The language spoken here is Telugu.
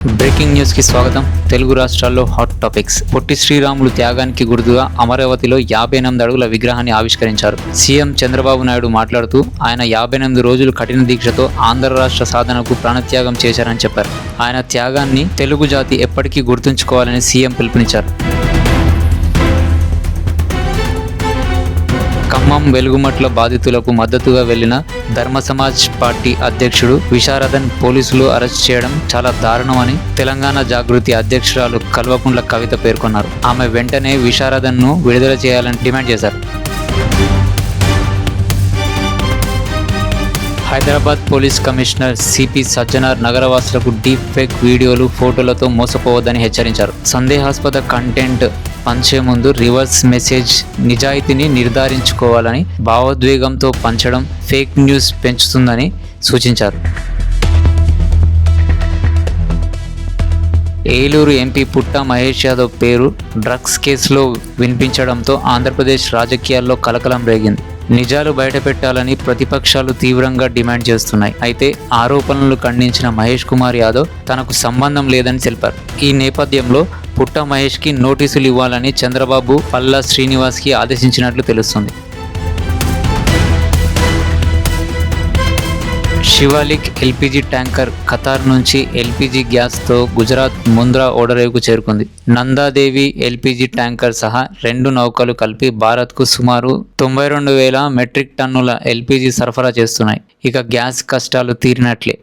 బ్రేకింగ్ న్యూస్ కి స్వాగతం. తెలుగు రాష్ట్రాల్లో హాట్ టాపిక్స్. పొట్టి శ్రీరాములు త్యాగానికి గుర్తుగా అమరావతిలో 58 అడుగుల విగ్రహాన్ని ఆవిష్కరించారు. సీఎం చంద్రబాబు నాయుడు మాట్లాడుతూ ఆయన 58 రోజులు కఠిన దీక్షతో ఆంధ్ర రాష్ట్ర సాధనకు ప్రాణత్యాగం చేశారని చెప్పారు. ఆయన త్యాగాన్ని తెలుగు జాతి ఎప్పటికీ గుర్తుంచుకోవాలని సీఎం పిలుపునిచ్చారు. ఖమ్మం వెలుగుమట్ల బాధితులకు మద్దతుగా వెళ్లిన ధర్మ సమాజ్ పార్టీ అధ్యక్షుడు విశారదన్ పోలీసులు అరెస్ట్ చేయడం చాలా దారుణమని తెలంగాణ జాగృతి అధ్యక్షురాలు కల్వకుంట్ల కవిత పేర్కొన్నారు. ఆమె వెంటనే విశారదన్ను విడుదల చేయాలని డిమాండ్ చేశారు. Hyderabad police commissioner CP Sajjanar నగరవాసులకు డీప్ ఫేక్ వీడియోలు, ఫోటోలతో మోసపోవద్దని హెచ్చరించారు. సందేహాస్పద కంటెంట్ పంచే ముందు రివర్స్ మెసేజ్ నిజాయితీని నిర్ధారించుకోవాలని, భావోద్వేగంతో పంచడం ఫేక్ న్యూస్ పెంచుతుందని సూచించారు. ఏలూరు ఎంపీ పుట్ట మహేష్ యాదవ్ పేరు డ్రగ్స్ కేసులో వినిపించడంతో ఆంధ్రప్రదేశ్ రాజకీయాల్లో కలకలం రేగింది. నిజాలు బయటపెట్టాలని ప్రతిపక్షాలు తీవ్రంగా డిమాండ్ చేస్తున్నాయి. అయితే ఆరోపణలు ఖండించిన మహేష్ కుమార్ యాదవ్ తనకు సంబంధం లేదని తెలిపారు. ఈ నేపథ్యంలో పుట్ట మహేష్కి నోటీసులు ఇవ్వాలని చంద్రబాబు పల్లా శ్రీనివాస్కి ఆదేశించినట్లు తెలుస్తుంది. శివాలిక్ ఎల్పీజీ ట్యాంకర్ ఖతార్ నుంచి ఎల్పీజీ గ్యాస్తో గుజరాత్ ముంద్రా ఓడరేవుకు చేరుకుంది. నందాదేవి ఎల్పీజీ ట్యాంకర్ సహా 2 నౌకలు కలిపి భారత్కు సుమారు 92,000 మెట్రిక్ టన్నుల ఎల్పీజీ సరఫరా చేస్తున్నాయి. ఇక గ్యాస్ కష్టాలు తీరినట్లే.